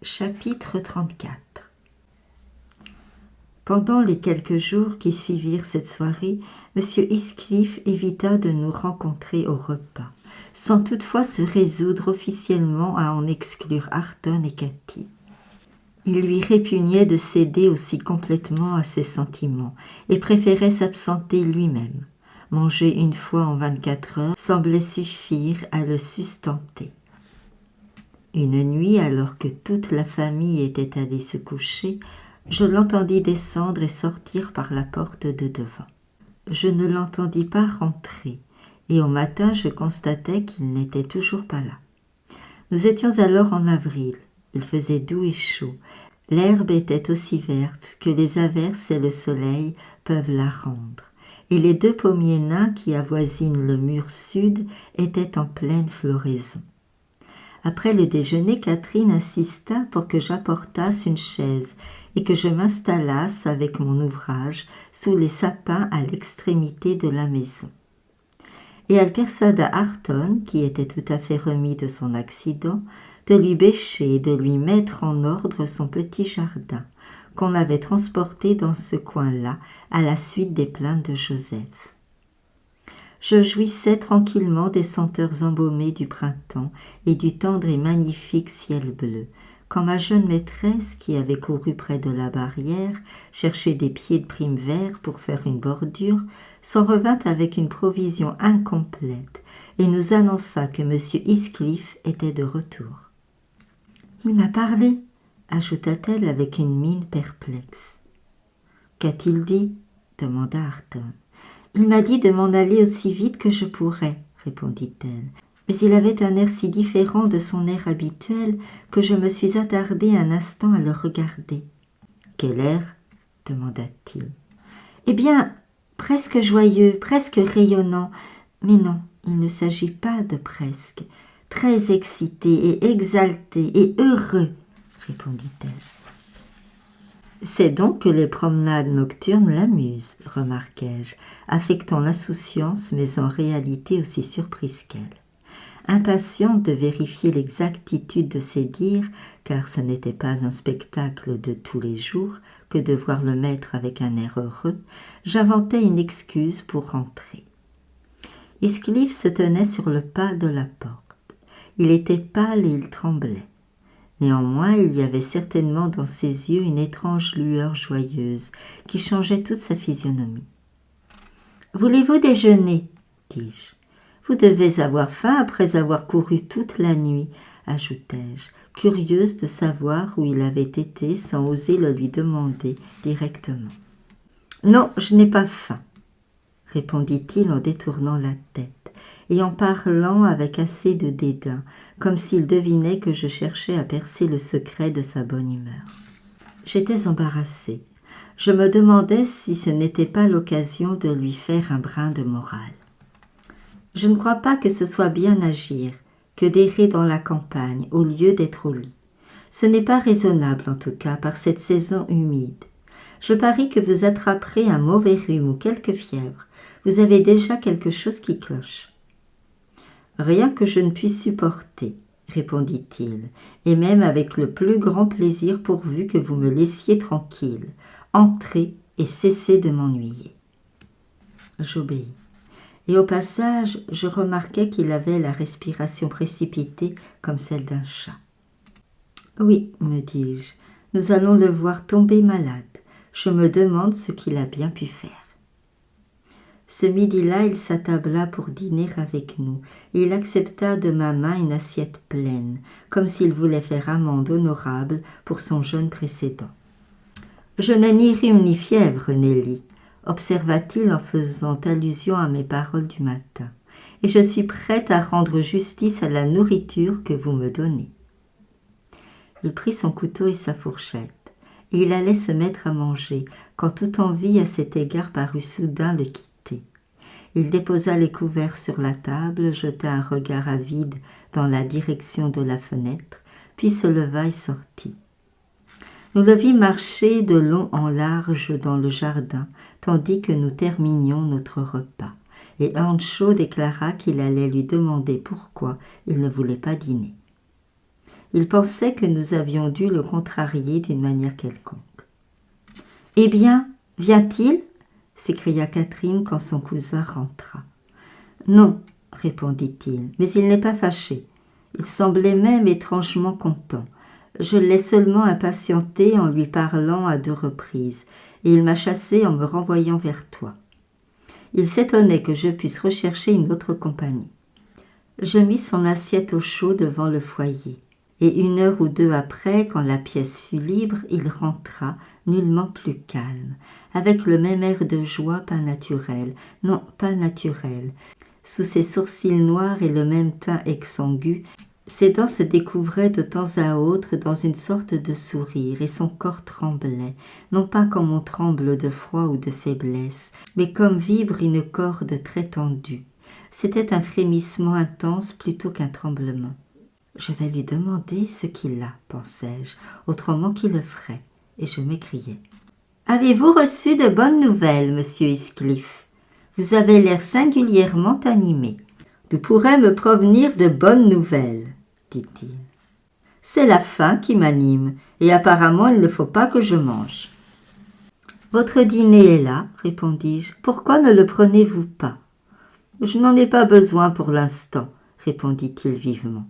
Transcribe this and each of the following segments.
Chapitre 34. Pendant les quelques jours qui suivirent cette soirée, M. Heathcliff évita de nous rencontrer au repas, sans toutefois se résoudre officiellement à en exclure Hareton et Cathy. Il lui répugnait de céder aussi complètement à ses sentiments et préférait s'absenter lui-même. Manger une fois en 24 heures semblait suffire à le sustenter. Une nuit, alors que toute la famille était allée se coucher, je l'entendis descendre et sortir par la porte de devant. Je ne l'entendis pas rentrer, et au matin je constatai qu'il n'était toujours pas là. Nous étions alors en avril, il faisait doux et chaud, l'herbe était aussi verte que les averses et le soleil peuvent la rendre, et les 2 pommiers nains qui avoisinent le mur sud étaient en pleine floraison. Après le déjeuner, Catherine insista pour que j'apportasse une chaise et que je m'installasse avec mon ouvrage sous les sapins à l'extrémité de la maison. Et elle persuada Hareton, qui était tout à fait remis de son accident, de lui bêcher et de lui mettre en ordre son petit jardin, qu'on avait transporté dans ce coin-là à la suite des plaintes de Joseph. Je jouissais tranquillement des senteurs embaumées du printemps et du tendre et magnifique ciel bleu, quand ma jeune maîtresse, qui avait couru près de la barrière, chercher des pieds de prime vert pour faire une bordure, s'en revint avec une provision incomplète et nous annonça que M. Heathcliff était de retour. « Il m'a parlé, » ajouta-t-elle avec une mine perplexe. « Qu'a-t-il dit ?» demanda Hareton. « Il m'a dit de m'en aller aussi vite que je pourrais, » répondit-elle. Mais il avait un air si différent de son air habituel que je me suis attardée un instant à le regarder. « Quel air ?» demanda-t-il. « Eh bien, presque joyeux, presque rayonnant. Mais non, il ne s'agit pas de presque. Très excité et exalté et heureux, » répondit-elle. C'est donc que les promenades nocturnes l'amusent, remarquai-je, affectant l'insouciance, mais en réalité aussi surprise qu'elle. Impatiente de vérifier l'exactitude de ses dires, car ce n'était pas un spectacle de tous les jours que de voir le maître avec un air heureux, j'inventai une excuse pour rentrer. Heathcliff se tenait sur le pas de la porte. Il était pâle et il tremblait. Néanmoins, il y avait certainement dans ses yeux une étrange lueur joyeuse qui changeait toute sa physionomie. « Voulez-vous déjeuner ?» dis-je. « Vous devez avoir faim après avoir couru toute la nuit, » ajoutai-je, curieuse de savoir où il avait été sans oser le lui demander directement. « Non, je n'ai pas faim, » répondit-il en détournant la tête et en parlant avec assez de dédain, comme s'il devinait que je cherchais à percer le secret de sa bonne humeur. J'étais embarrassée. Je me demandais si ce n'était pas l'occasion de lui faire un brin de morale. Je ne crois pas que ce soit bien agir que d'errer dans la campagne au lieu d'être au lit. Ce n'est pas raisonnable en tout cas par cette saison humide. Je parie que vous attraperez un mauvais rhume ou quelque fièvre. Vous avez déjà quelque chose qui cloche. « Rien que je ne puisse supporter, » répondit-il, « et même avec le plus grand plaisir pourvu que vous me laissiez tranquille. Entrez et cessez de m'ennuyer. » J'obéis. Et au passage, je remarquai qu'il avait la respiration précipitée comme celle d'un chat. « Oui, me dis-je, nous allons le voir tomber malade. Je me demande ce qu'il a bien pu faire. » Ce midi-là, il s'attabla pour dîner avec nous, et il accepta de ma main une assiette pleine, comme s'il voulait faire amende honorable pour son jeûne précédent. « Je n'ai ni rhume ni fièvre, Nelly, » observa-t-il en faisant allusion à mes paroles du matin, « et je suis prête à rendre justice à la nourriture que vous me donnez. » Il prit son couteau et sa fourchette, et il allait se mettre à manger, quand toute envie à cet égard parut soudain le quitter. Il déposa les couverts sur la table, jeta un regard avide dans la direction de la fenêtre, puis se leva et sortit. Nous le vîmes marcher de long en large dans le jardin, tandis que nous terminions notre repas, et Earnshaw déclara qu'il allait lui demander pourquoi il ne voulait pas dîner. Il pensait que nous avions dû le contrarier d'une manière quelconque. « Eh bien, vient-il » s'écria Catherine quand son cousin rentra. « Non, » répondit-il, « mais il n'est pas fâché. Il semblait même étrangement content. Je l'ai seulement impatienté en lui parlant à 2 reprises, et il m'a chassé en me renvoyant vers toi. Il s'étonnait que je puisse rechercher une autre compagnie. » Je mis son assiette au chaud devant le foyer, et 1 heure ou 2 après, quand la pièce fut libre, il rentra, nullement plus calme, avec le même air de joie pas naturel, non, pas naturel. Sous ses sourcils noirs et le même teint exsangu, ses dents se découvraient de temps à autre dans une sorte de sourire, et son corps tremblait, non pas comme on tremble de froid ou de faiblesse, mais comme vibre une corde très tendue. C'était un frémissement intense plutôt qu'un tremblement. « Je vais lui demander ce qu'il a, pensai-je, autrement qu'il le ferait, et je m'écriai. « Avez-vous reçu de bonnes nouvelles, monsieur Heathcliff ? Vous avez l'air singulièrement animé. »« Vous pourrez me provenir de bonnes nouvelles, » dit-il. « C'est la faim qui m'anime, et apparemment il ne faut pas que je mange. »« Votre dîner est là, » répondis-je. « Pourquoi ne le prenez-vous pas ?»« Je n'en ai pas besoin pour l'instant, » répondit-il vivement.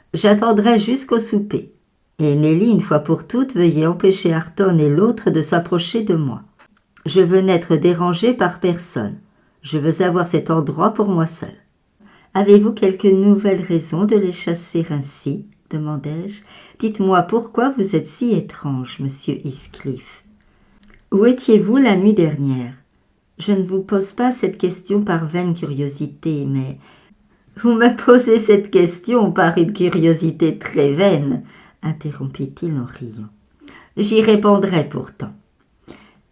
« J'attendrai jusqu'au souper. Et Nelly, une fois pour toutes, veuillez empêcher Hareton et l'autre de s'approcher de moi. Je veux n'être dérangé par personne. Je veux avoir cet endroit pour moi seul. »« Avez-vous quelque nouvelle raison de les chasser ainsi ?» demandai-je. « Dites-moi pourquoi vous êtes si étrange, monsieur Heathcliff. Où étiez-vous la nuit dernière ? Je ne vous pose pas cette question par vaine curiosité, mais... » « Vous me posez cette question par une curiosité très vaine, » interrompit-il en riant. « J'y répondrai pourtant.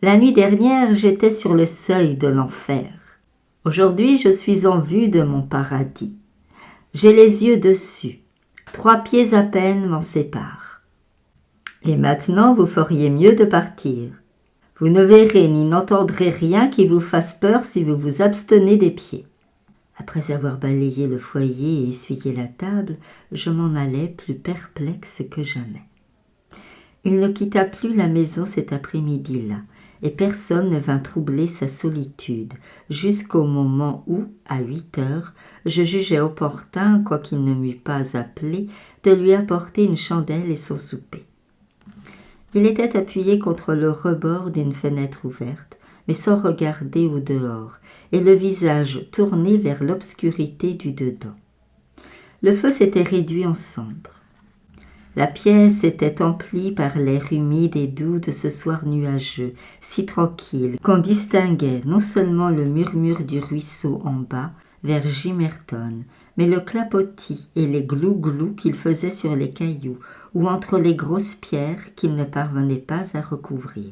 La nuit dernière, j'étais sur le seuil de l'enfer. Aujourd'hui, je suis en vue de mon paradis. J'ai les yeux dessus. 3 pieds à peine m'en séparent. Et maintenant, vous feriez mieux de partir. Vous ne verrez ni n'entendrez rien qui vous fasse peur si vous vous abstenez des pieds. » Après avoir balayé le foyer et essuyé la table, je m'en allai plus perplexe que jamais. Il ne quitta plus la maison cet après-midi-là, et personne ne vint troubler sa solitude, jusqu'au moment où, à 8 heures, je jugeai opportun, quoiqu'il ne m'eût pas appelé, de lui apporter une chandelle et son souper. Il était appuyé contre le rebord d'une fenêtre ouverte, mais sans regarder au dehors, et le visage tourné vers l'obscurité du dedans. Le feu s'était réduit en cendres. La pièce était emplie par l'air humide et doux de ce soir nuageux, si tranquille, qu'on distinguait non seulement le murmure du ruisseau en bas, vers Gimmerton, mais le clapotis et les glou-glou qu'il faisait sur les cailloux, ou entre les grosses pierres qu'il ne parvenait pas à recouvrir.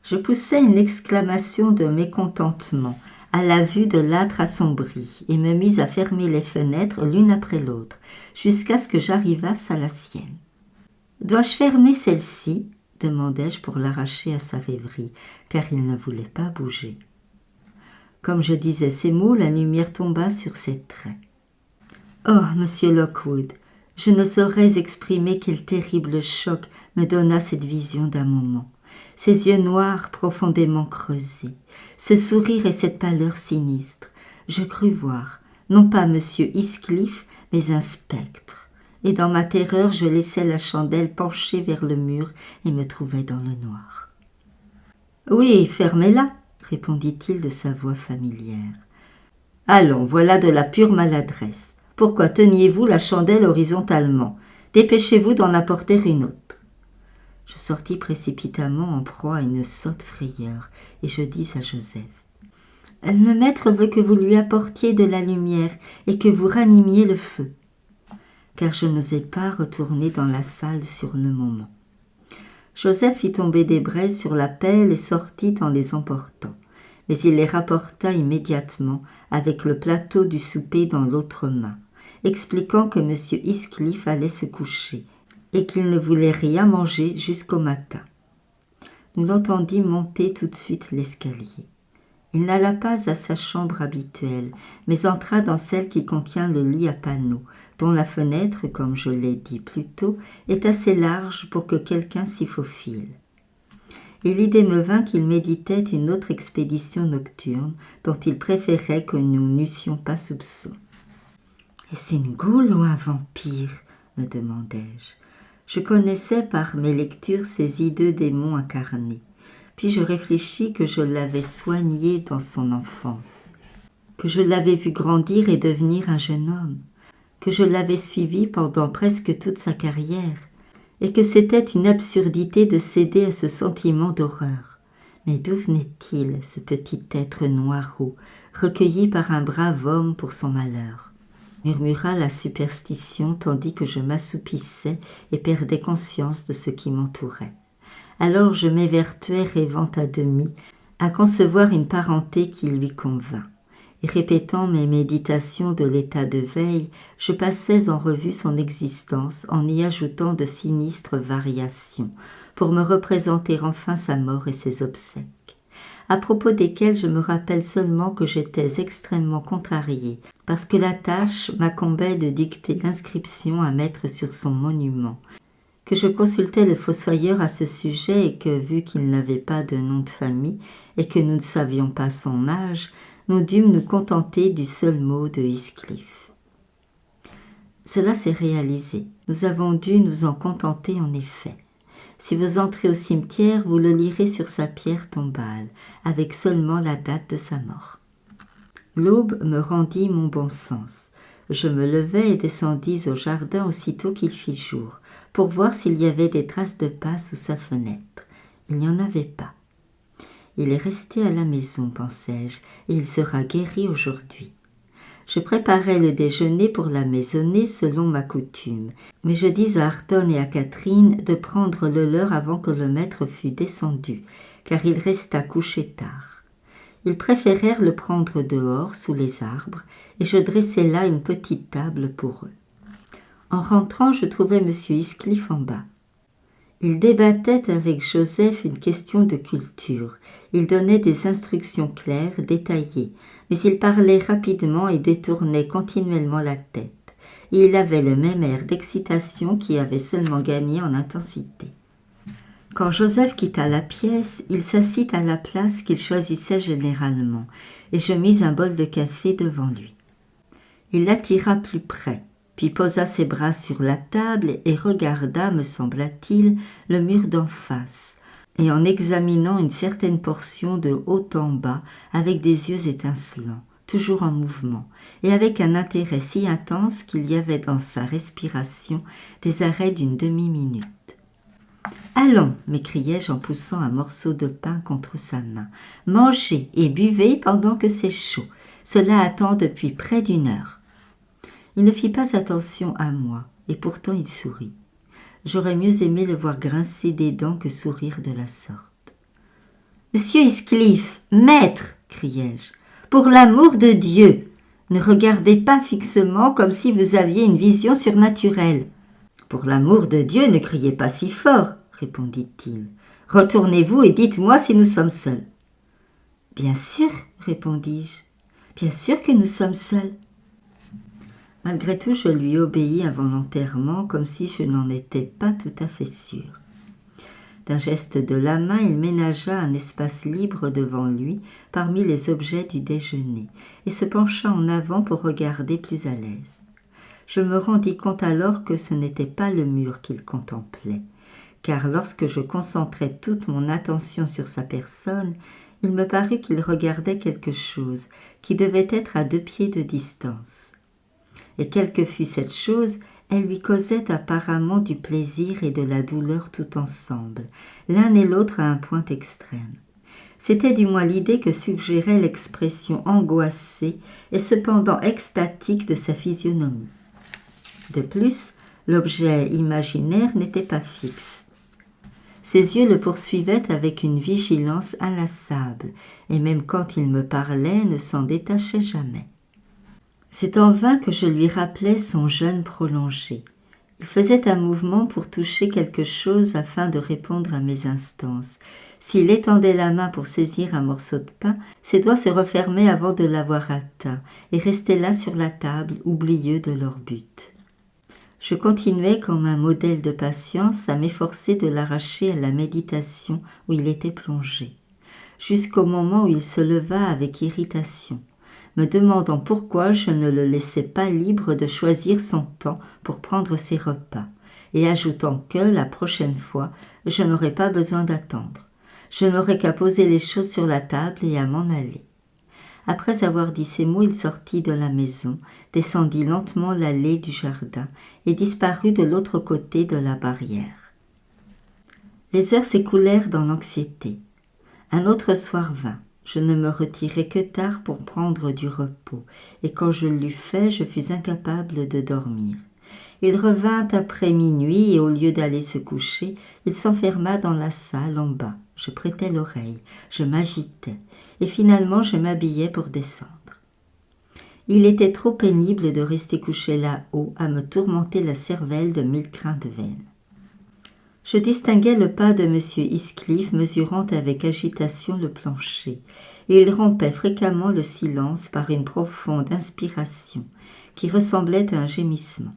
Je poussai une exclamation de mécontentement à la vue de l'âtre assombri et me mis à fermer les fenêtres l'une après l'autre, jusqu'à ce que j'arrivasse à la sienne. « Dois-je fermer celle-ci » demandai-je pour l'arracher à sa rêverie, car il ne voulait pas bouger. Comme je disais ces mots, la lumière tomba sur ses traits. « Oh, monsieur Lockwood, je ne saurais exprimer quel terrible choc me donna cette vision d'un moment. Ces yeux noirs profondément creusés, ce sourire et cette pâleur sinistre, je crus voir, non pas monsieur Heathcliff, mais un spectre, et dans ma terreur je laissai la chandelle penchée vers le mur et me trouvai dans le noir. « Oui, fermez-la, » répondit-il de sa voix familière. « Allons, voilà de la pure maladresse. Pourquoi teniez-vous la chandelle horizontalement ? Dépêchez-vous d'en apporter une autre. » Je sortis précipitamment en proie à une sotte frayeur, et je dis à Joseph : « Le maître veut que vous lui apportiez de la lumière et que vous ranimiez le feu. » Car je n'osais pas retourner dans la salle sur le moment. Joseph fit tomber des braises sur la pelle et sortit en les emportant, mais il les rapporta immédiatement avec le plateau du souper dans l'autre main, expliquant que M. Heathcliff allait se coucher et qu'il ne voulait rien manger jusqu'au matin. Nous l'entendîmes monter tout de suite l'escalier. Il n'alla pas à sa chambre habituelle, mais entra dans celle qui contient le lit à panneaux, dont la fenêtre, comme je l'ai dit plus tôt, est assez large pour que quelqu'un s'y faufile. Et l'idée me vint qu'il méditait une autre expédition nocturne dont il préférait que nous n'eussions pas soupçon. « Est-ce une goule ou un vampire ?» me demandai-je. Je connaissais par mes lectures ces hideux démons incarnés. Puis je réfléchis que je l'avais soigné dans son enfance, que je l'avais vu grandir et devenir un jeune homme, que je l'avais suivi pendant presque toute sa carrière, et que c'était une absurdité de céder à ce sentiment d'horreur. Mais d'où venait-il, ce petit être noirot, recueilli par un brave homme pour son malheur ? Murmura la superstition tandis que je m'assoupissais et perdais conscience de ce qui m'entourait. Alors je m'évertuais rêvant à demi, à concevoir une parenté qui lui convint. Et répétant mes méditations de l'état de veille, je passais en revue son existence en y ajoutant de sinistres variations, pour me représenter enfin sa mort et ses obsèques, à propos desquels je me rappelle seulement que j'étais extrêmement contrariée, parce que la tâche m'incombait de dicter l'inscription à mettre sur son monument, que je consultais le fossoyeur à ce sujet et que, vu qu'il n'avait pas de nom de famille et que nous ne savions pas son âge, nous dûmes nous contenter du seul mot de Heathcliff. Cela s'est réalisé. Nous avons dû nous en contenter en effet. Si vous entrez au cimetière, vous le lirez sur sa pierre tombale, avec seulement la date de sa mort. L'aube me rendit mon bon sens. Je me levai et descendis au jardin aussitôt qu'il fit jour, pour voir s'il y avait des traces de pas sous sa fenêtre. Il n'y en avait pas. Il est resté à la maison, pensai-je, et il sera guéri aujourd'hui. Je préparai le déjeuner pour la maisonnée selon ma coutume, mais je dis à Arton et à Catherine de prendre le leur avant que le maître fût descendu, car il resta couché tard. Ils préférèrent le prendre dehors, sous les arbres, et je dressai là une petite table pour eux. En rentrant, je trouvai M. Heathcliff en bas. Il débattait avec Joseph une question de culture. Il donnait des instructions claires, détaillées, mais il parlait rapidement et détournait continuellement la tête, et il avait le même air d'excitation qui avait seulement gagné en intensité. Quand Joseph quitta la pièce, il s'assit à la place qu'il choisissait généralement, et je mis un bol de café devant lui. Il l'attira plus près, puis posa ses bras sur la table et regarda, me sembla-t-il, le mur d'en face, et en examinant une certaine portion de haut en bas avec des yeux étincelants, toujours en mouvement, et avec un intérêt si intense qu'il y avait dans sa respiration des arrêts d'une demi-minute. « Allons !» m'écriai-je en poussant un morceau de pain contre sa main. « Mangez et buvez pendant que c'est chaud. Cela attend depuis près d'1 heure. » Il ne fit pas attention à moi, et pourtant il sourit. J'aurais mieux aimé le voir grincer des dents que sourire de la sorte. « Monsieur Heathcliff, maître !» criai-je. « Pour l'amour de Dieu, ne regardez pas fixement comme si vous aviez une vision surnaturelle. »« Pour l'amour de Dieu, ne criez pas si fort, » répondit-il. « Retournez-vous et dites-moi si nous sommes seuls. »« Bien sûr, » répondis-je. « Bien sûr que nous sommes seuls. » Malgré tout, je lui obéis involontairement, comme si je n'en étais pas tout à fait sûre. D'un geste de la main, il ménagea un espace libre devant lui, parmi les objets du déjeuner, et se pencha en avant pour regarder plus à l'aise. Je me rendis compte alors que ce n'était pas le mur qu'il contemplait, car lorsque je concentrai toute mon attention sur sa personne, il me parut qu'il regardait quelque chose qui devait être à 2 pieds de distance. Et quelle que fût cette chose, elle lui causait apparemment du plaisir et de la douleur tout ensemble, l'un et l'autre à un point extrême. C'était du moins l'idée que suggérait l'expression angoissée et cependant extatique de sa physionomie. De plus, l'objet imaginaire n'était pas fixe. Ses yeux le poursuivaient avec une vigilance inlassable, et même quand il me parlait, ne s'en détachait jamais. C'est en vain que je lui rappelais son jeûne prolongé. Il faisait un mouvement pour toucher quelque chose afin de répondre à mes instances. S'il étendait la main pour saisir un morceau de pain, ses doigts se refermaient avant de l'avoir atteint et restaient là sur la table, oublieux de leur but. Je continuais comme un modèle de patience à m'efforcer de l'arracher à la méditation où il était plongé, jusqu'au moment où il se leva avec irritation, me demandant pourquoi je ne le laissais pas libre de choisir son temps pour prendre ses repas, et ajoutant que, la prochaine fois, je n'aurais pas besoin d'attendre. Je n'aurais qu'à poser les choses sur la table et à m'en aller. Après avoir dit ces mots, il sortit de la maison, descendit lentement l'allée du jardin et disparut de l'autre côté de la barrière. Les heures s'écoulèrent dans l'anxiété. Un autre soir vint. Je ne me retirai que tard pour prendre du repos, et quand je l'eus fait, je fus incapable de dormir. Il revint après minuit et au lieu d'aller se coucher, il s'enferma dans la salle en bas. Je prêtais l'oreille, je m'agitais, et finalement je m'habillai pour descendre. Il était trop pénible de rester couché là-haut à me tourmenter la cervelle de 1000 craintes vaines. Je distinguai le pas de M. Heathcliff mesurant avec agitation le plancher, et il rompait fréquemment le silence par une profonde inspiration qui ressemblait à un gémissement.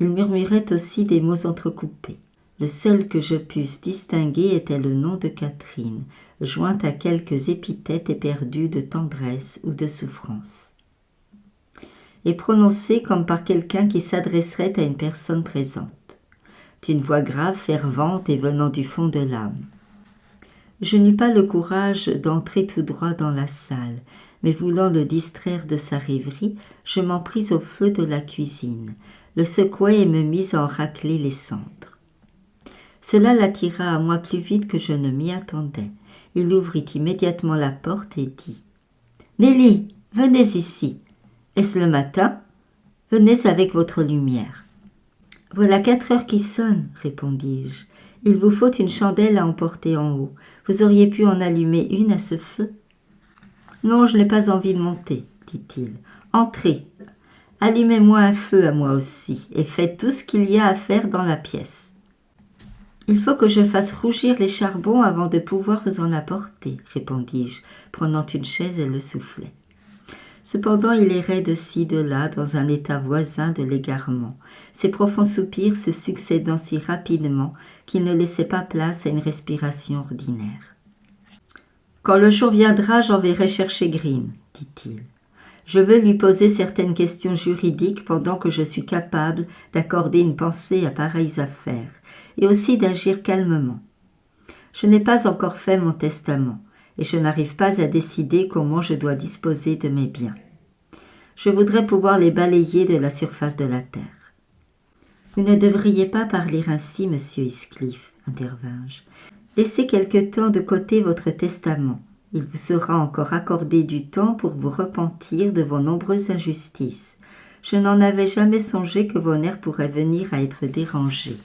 Il murmurait aussi des mots entrecoupés. Le seul que je pusse distinguer était le nom de Catherine, joint à quelques épithètes éperdues de tendresse ou de souffrance, et prononcé comme par quelqu'un qui s'adresserait à une personne présente, d'une voix grave, fervente et venant du fond de l'âme. Je n'eus pas le courage d'entrer tout droit dans la salle, mais voulant le distraire de sa rêverie, je m'en pris au feu de la cuisine, le secouai et me mis à en racler les cendres. Cela l'attira à moi plus vite que je ne m'y attendais. Il ouvrit immédiatement la porte et dit « Nelly, venez ici. Est-ce le matin? Venez avec votre lumière. » « Voilà 4 heures qui sonnent, répondis-je. Il vous faut une chandelle à emporter en haut. Vous auriez pu en allumer une à ce feu? » « Non, je n'ai pas envie de monter, dit-il. Entrez. Allumez-moi un feu à moi aussi, et faites tout ce qu'il y a à faire dans la pièce. Il faut que je fasse rougir les charbons avant de pouvoir vous en apporter, répondis-je, prenant une chaise et le soufflet. Cependant, il errait de ci, de là, dans un état voisin de l'égarement, ses profonds soupirs se succédant si rapidement qu'il ne laissait pas place à une respiration ordinaire. « Quand le jour viendra, j'enverrai chercher Green, dit-il. Je veux lui poser certaines questions juridiques pendant que je suis capable d'accorder une pensée à pareilles affaires, et aussi d'agir calmement. Je n'ai pas encore fait mon testament, et je n'arrive pas à décider comment je dois disposer de mes biens. Je voudrais pouvoir les balayer de la surface de la terre. »« Vous ne devriez pas parler ainsi, monsieur Heathcliff, intervins-je. Laissez quelque temps de côté votre testament. Il vous sera encore accordé du temps pour vous repentir de vos nombreuses injustices. Je n'en avais jamais songé que vos nerfs pourraient venir à être dérangés.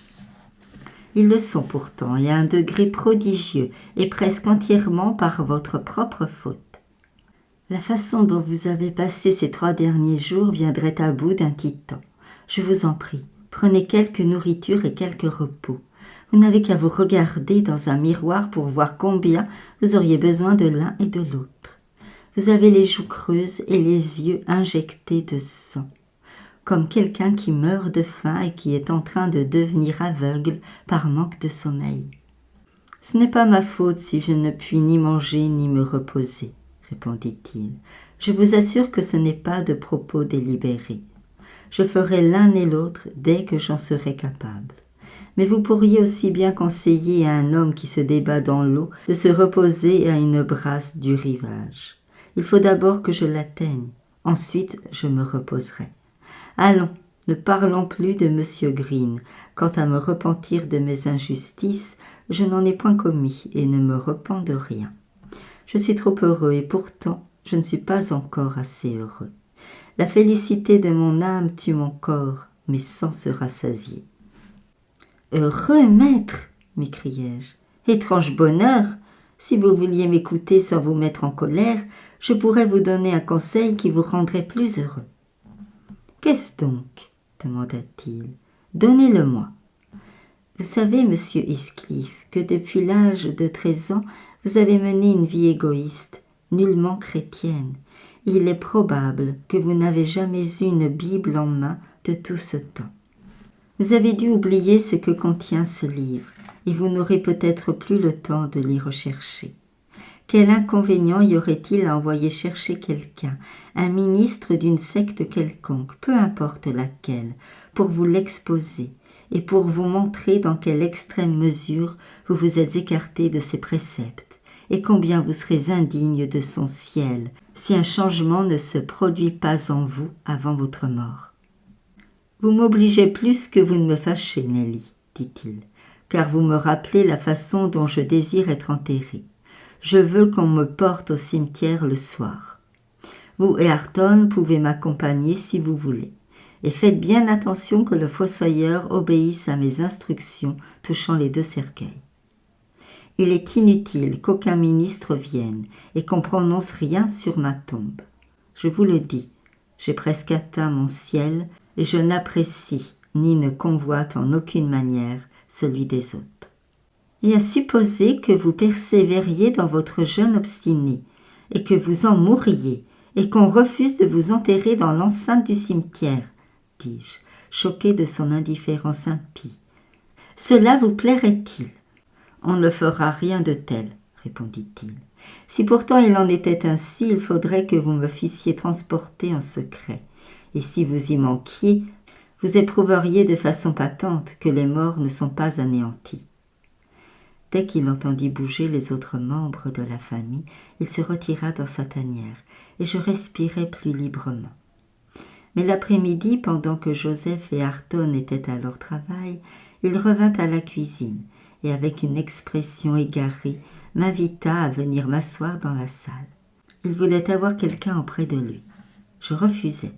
Ils le sont pourtant, et à un degré prodigieux, et presque entièrement par votre propre faute. La façon dont vous avez passé ces 3 derniers jours viendrait à bout d'un titan. Je vous en prie, prenez quelque nourriture et quelque repos. Vous n'avez qu'à vous regarder dans un miroir pour voir combien vous auriez besoin de l'un et de l'autre. Vous avez les joues creuses et les yeux injectés de sang, comme quelqu'un qui meurt de faim et qui est en train de devenir aveugle par manque de sommeil. « Ce n'est pas ma faute si je ne puis ni manger ni me reposer, » répondit-il. « Je vous assure que ce n'est pas de propos délibérés. Je ferai l'un et l'autre dès que j'en serai capable. Mais vous pourriez aussi bien conseiller à un homme qui se débat dans l'eau de se reposer à une brasse du rivage. Il faut d'abord que je l'atteigne, ensuite je me reposerai. Allons, ne parlons plus de M. Green. Quant à me repentir de mes injustices, je n'en ai point commis et ne me repens de rien. Je suis trop heureux et pourtant je ne suis pas encore assez heureux. La félicité de mon âme tue mon corps, mais sans se rassasier. »« Heureux, maître !» m'écriai-je. « Étrange bonheur! Si vous vouliez m'écouter sans vous mettre en colère, je pourrais vous donner un conseil qui vous rendrait plus heureux. »« Qu'est-ce donc ?» demanda-t-il. « Donnez-le-moi. Vous savez, monsieur Heathcliff, que depuis l'âge de 13 ans, vous avez mené une vie égoïste, nullement chrétienne. Il est probable que vous n'avez jamais eu une Bible en main de tout ce temps. Vous avez dû oublier ce que contient ce livre, et vous n'aurez peut-être plus le temps de l'y rechercher. Quel inconvénient y aurait-il à envoyer chercher quelqu'un, un ministre d'une secte quelconque, peu importe laquelle, pour vous l'exposer et pour vous montrer dans quelle extrême mesure vous vous êtes écarté de ses préceptes et combien vous serez indigne de son ciel si un changement ne se produit pas en vous avant votre mort. Vous m'obligez plus que vous ne me fâchez, Nelly, dit-il, car vous me rappelez la façon dont je désire être enterré. Je veux qu'on me porte au cimetière le soir. Vous et Ayrton pouvez m'accompagner si vous voulez. Et faites bien attention que le fossoyeur obéisse à mes instructions touchant les 2 cercueils. Il est inutile qu'aucun ministre vienne et qu'on prononce rien sur ma tombe. Je vous le dis, j'ai presque atteint mon ciel et je n'apprécie ni ne convoite en aucune manière celui des autres. Et à supposer que vous persévériez dans votre jeûne obstiné, et que vous en mourriez, et qu'on refuse de vous enterrer dans l'enceinte du cimetière, dis-je, choqué de son indifférence impie. Cela vous plairait-il ? On ne fera rien de tel, répondit-il. Si pourtant il en était ainsi, il faudrait que vous me fissiez transporter en secret, et si vous y manquiez, vous éprouveriez de façon patente que les morts ne sont pas anéantis. Dès qu'il entendit bouger les autres membres de la famille, il se retira dans sa tanière, et je respirai plus librement. Mais l'après-midi, pendant que Joseph et Ayrton étaient à leur travail, il revint à la cuisine, et avec une expression égarée, m'invita à venir m'asseoir dans la salle. Il voulait avoir quelqu'un auprès de lui. Je refusai,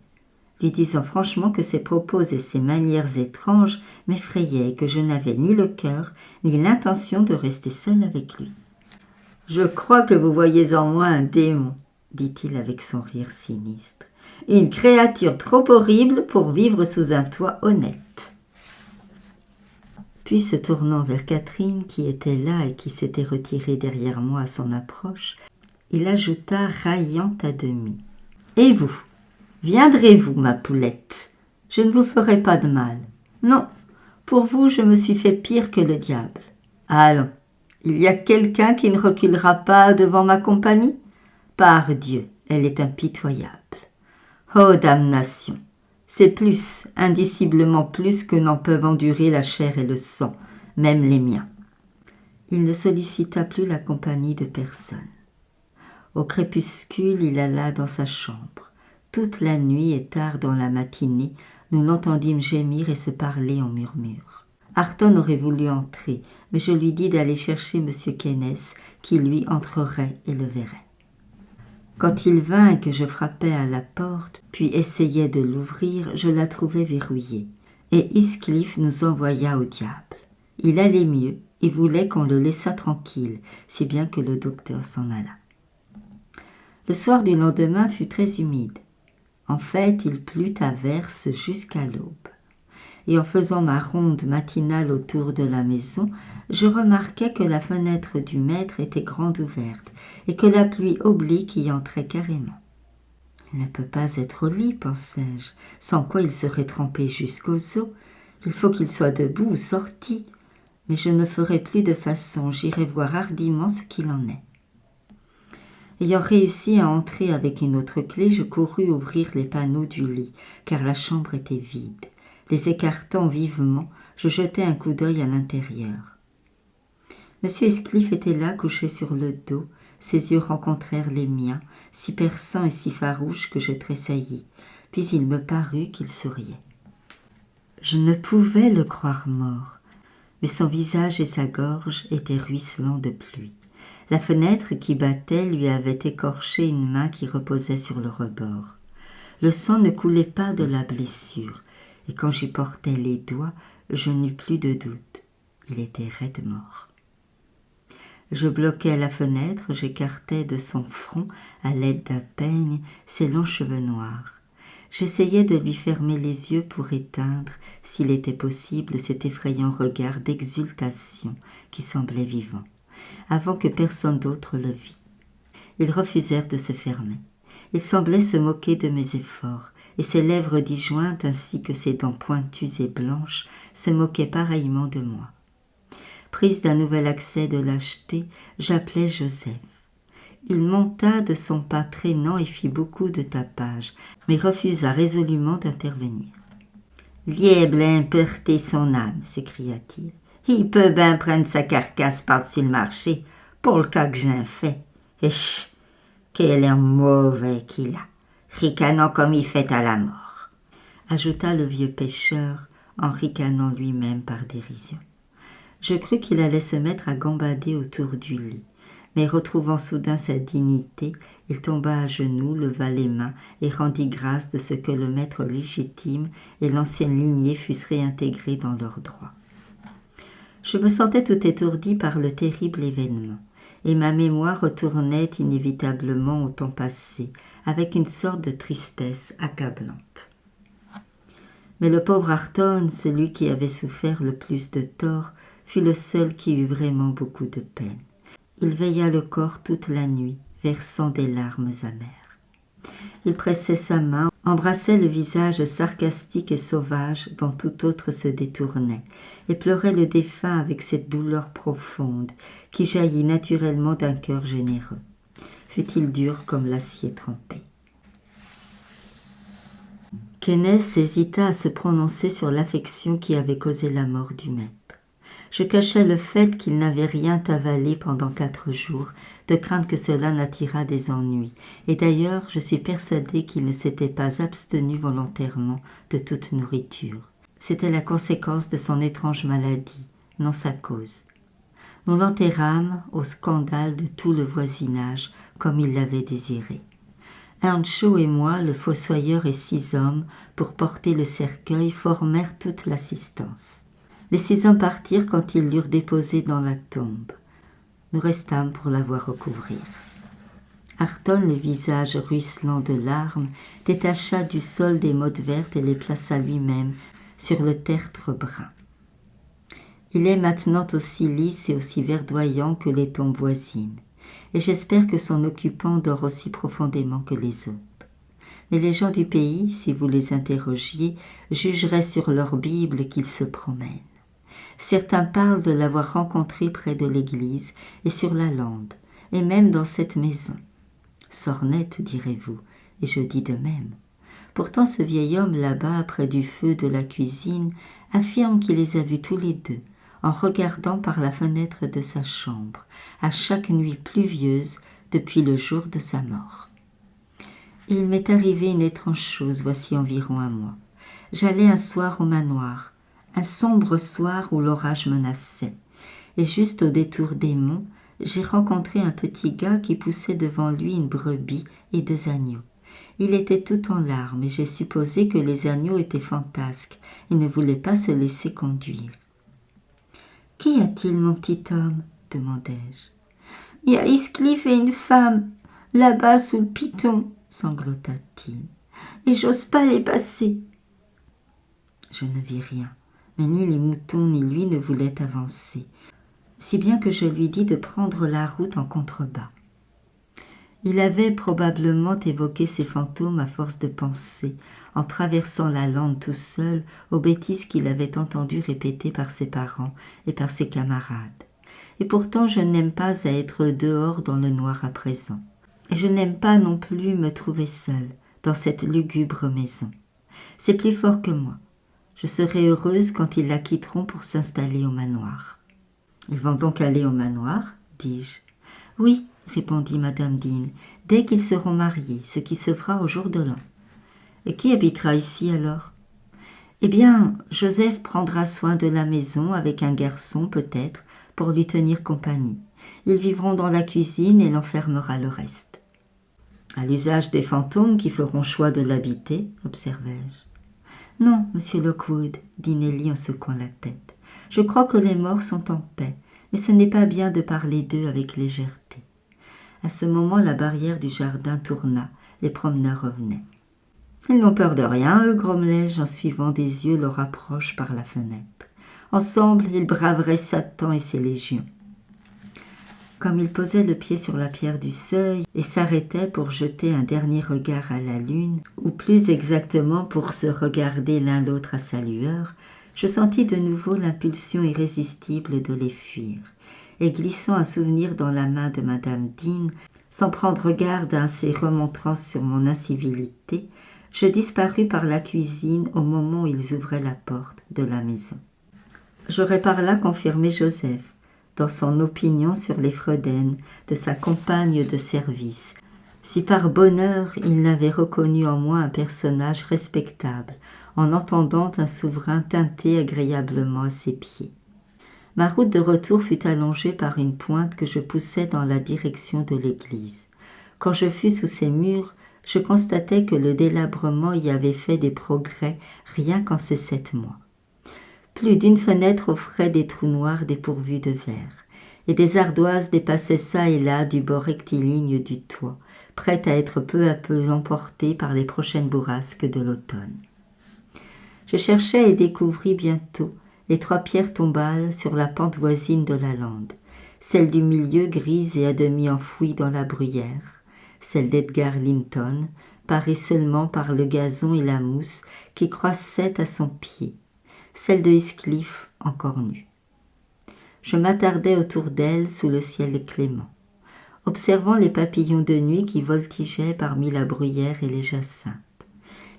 lui disant franchement que ses propos et ses manières étranges m'effrayaient et que je n'avais ni le cœur ni l'intention de rester seule avec lui. « Je crois que vous voyez en moi un démon, » dit-il avec son rire sinistre, « une créature trop horrible pour vivre sous un toit honnête. » Puis se tournant vers Catherine qui était là et qui s'était retirée derrière moi à son approche, il ajouta raillant à demi. « Et vous ? Viendrez-vous, ma poulette ? Je ne vous ferai pas de mal. Non, pour vous, je me suis fait pire que le diable. Allons, il y a quelqu'un qui ne reculera pas devant ma compagnie ? Par Dieu, elle est impitoyable. Oh, damnation ! C'est plus, indiciblement plus que n'en peuvent endurer la chair et le sang, même les miens. » Il ne sollicita plus la compagnie de personne. Au crépuscule, il alla dans sa chambre. Toute la nuit et tard dans la matinée, nous l'entendîmes gémir et se parler en murmures. Ayrton aurait voulu entrer, mais je lui dis d'aller chercher M. Keynes, qui lui entrerait et le verrait. Quand il vint et que je frappais à la porte, puis essayais de l'ouvrir, je la trouvai verrouillée, et Heathcliff nous envoya au diable. Il allait mieux et voulait qu'on le laissât tranquille, si bien que le docteur s'en alla. Le soir du lendemain fut très humide. En fait, il plut à verse jusqu'à l'aube. Et en faisant ma ronde matinale autour de la maison, je remarquai que la fenêtre du maître était grande ouverte et que la pluie oblique y entrait carrément. Il ne peut pas être au lit, pensai-je, sans quoi il serait trempé jusqu'aux os. Il faut qu'il soit debout ou sorti. Mais je ne ferai plus de façon, j'irai voir hardiment ce qu'il en est. Ayant réussi à entrer avec une autre clé, je courus ouvrir les panneaux du lit, car la chambre était vide. Les écartant vivement, je jetai un coup d'œil à l'intérieur. M. Heathcliff était là, couché sur le dos. Ses yeux rencontrèrent les miens, si perçants et si farouches que je tressaillis. Puis il me parut qu'il souriait. Je ne pouvais le croire mort, mais son visage et sa gorge étaient ruisselants de pluie. La fenêtre qui battait lui avait écorché une main qui reposait sur le rebord. Le sang ne coulait pas de la blessure, et quand j'y portais les doigts, je n'eus plus de doute. Il était raide mort. Je bloquais la fenêtre, j'écartais de son front, à l'aide d'un peigne, ses longs cheveux noirs. J'essayais de lui fermer les yeux pour éteindre, s'il était possible, cet effrayant regard d'exultation qui semblait vivant, avant que personne d'autre le vît. Ils refusèrent de se fermer. Ils semblaient se moquer de mes efforts, et ses lèvres disjointes ainsi que ses dents pointues et blanches se moquaient pareillement de moi. Prise d'un nouvel accès de lâcheté, j'appelai Joseph. Il monta de son pas traînant et fit beaucoup de tapage, mais refusa résolument d'intervenir. « Lièble a emporté son âme, s'écria-t-il. Il peut bien prendre sa carcasse par-dessus le marché, pour le cas que j'en fais. Et quel air mauvais qu'il a, ricanant comme il fait à la mort, ajouta le vieux pêcheur en ricanant lui-même par dérision. Je crus qu'il allait se mettre à gambader autour du lit, mais retrouvant soudain sa dignité, il tomba à genoux, leva les mains et rendit grâce de ce que le maître légitime et l'ancienne lignée fussent réintégrés dans leurs droits. Je me sentais tout étourdi par le terrible événement, et ma mémoire retournait inévitablement au temps passé, avec une sorte de tristesse accablante. Mais le pauvre Ayrton, celui qui avait souffert le plus de tort, fut le seul qui eut vraiment beaucoup de peine. Il veilla le corps toute la nuit, versant des larmes amères. Il pressait sa main, embrassait le visage sarcastique et sauvage dont tout autre se détournait, et pleurait le défunt avec cette douleur profonde qui jaillit naturellement d'un cœur généreux, fût-il dur comme l'acier trempé. Kenneth hésita à se prononcer sur l'affection qui avait causé la mort du maître. Je cachai le fait qu'il n'avait rien avalé pendant 4 jours, de crainte que cela n'attirât des ennuis, et d'ailleurs je suis persuadée qu'il ne s'était pas abstenu volontairement de toute nourriture. C'était la conséquence de son étrange maladie, non sa cause. Nous l'enterrâmes au scandale de tout le voisinage, comme il l'avait désiré. Earnshaw et moi, le fossoyeur et 6 hommes, pour porter le cercueil, formèrent toute l'assistance. Les 6 hommes partirent quand ils l'eurent déposé dans la tombe. Nous restâmes pour la voir recouvrir. Ayrton, le visage ruisselant de larmes, détacha du sol des mottes vertes et les plaça lui-même sur le tertre brun. Il est maintenant aussi lisse et aussi verdoyant que les tombes voisines, et j'espère que son occupant dort aussi profondément que les autres. Mais les gens du pays, si vous les interrogiez, jugeraient sur leur Bible qu'ils se promènent. Certains parlent de l'avoir rencontré près de l'église et sur la lande, et même dans cette maison. Sornette, direz-vous, et je dis de même. Pourtant ce vieil homme là-bas, près du feu de la cuisine, affirme qu'il les a vus tous les deux, en regardant par la fenêtre de sa chambre, à chaque nuit pluvieuse depuis le jour de sa mort. Et il m'est arrivé une étrange chose voici environ un mois. J'allais un soir au manoir, un sombre soir où l'orage menaçait, et juste au détour des monts, j'ai rencontré un petit gars qui poussait devant lui une brebis et 2 agneaux. Il était tout en larmes et j'ai supposé que les agneaux étaient fantasques et ne voulaient pas se laisser conduire. « Qu'y a-t-il, mon petit homme ?» demandai-je. « Il y a Heathcliff et une femme, là-bas sous le piton, » sanglota-t-il, « et j'ose pas les passer. » Je ne vis rien, mais ni les moutons ni lui ne voulaient avancer, si bien que je lui dis de prendre la route en contrebas. Il avait probablement évoqué ces fantômes à force de penser, en traversant la lande tout seul aux bêtises qu'il avait entendu répéter par ses parents et par ses camarades. Et pourtant je n'aime pas à être dehors dans le noir à présent. Et je n'aime pas non plus me trouver seule dans cette lugubre maison. C'est plus fort que moi. Je serai heureuse quand ils la quitteront pour s'installer au manoir. « Ils vont donc aller au manoir ?» dis-je. « Oui, » répondit Madame Dean, « dès qu'ils seront mariés, ce qui se fera au jour de l'an. »« Et qui habitera ici alors ?»« Eh bien, Joseph prendra soin de la maison avec un garçon peut-être pour lui tenir compagnie. Ils vivront dans la cuisine et l'enfermera le reste. »« À l'usage des fantômes qui feront choix de l'habiter, observai-je. »« Non, monsieur Lockwood, dit Nelly en secouant la tête. Je crois que les morts sont en paix, mais ce n'est pas bien de parler d'eux avec légèreté. » À ce moment, la barrière du jardin tourna, les promeneurs revenaient. « Ils n'ont peur de rien, eux, grommelai-je en suivant des yeux leur approche par la fenêtre. Ensemble, ils braveraient Satan et ses légions. » Comme il posait le pied sur la pierre du seuil et s'arrêtait pour jeter un dernier regard à la lune, ou plus exactement pour se regarder l'un l'autre à sa lueur, je sentis de nouveau l'impulsion irrésistible de les fuir, et glissant un souvenir dans la main de madame Dean, sans prendre garde à ces remontrances sur mon incivilité, je disparus par la cuisine au moment où ils ouvraient la porte de la maison. J'aurais par là confirmé Joseph dans son opinion sur les Freuden de sa compagne de service, si par bonheur il n'avait reconnu en moi un personnage respectable, en entendant un souverain teinter agréablement à ses pieds. Ma route de retour fut allongée par une pointe que je poussais dans la direction de l'église. Quand je fus sous ses murs, je constatai que le délabrement y avait fait des progrès rien qu'en ces 7 mois. Plus d'une fenêtre offrait des trous noirs dépourvus de verre, et des ardoises dépassaient çà et là du bord rectiligne du toit, prêtes à être peu à peu emportées par les prochaines bourrasques de l'automne. Je cherchais et découvris bientôt les 3 pierres tombales sur la pente voisine de la lande, celle du milieu grise et à demi enfouie dans la bruyère, celle d'Edgar Linton, parée seulement par le gazon et la mousse qui croissaient à son pied, celle de Heathcliff encore nue. Je m'attardais autour d'elle sous le ciel clément, observant les papillons de nuit qui voltigeaient parmi la bruyère et les jacinthes,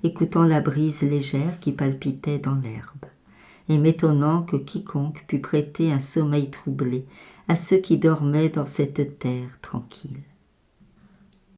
écoutant la brise légère qui palpitait dans l'herbe, et m'étonnant que quiconque pût prêter un sommeil troublé à ceux qui dormaient dans cette terre tranquille.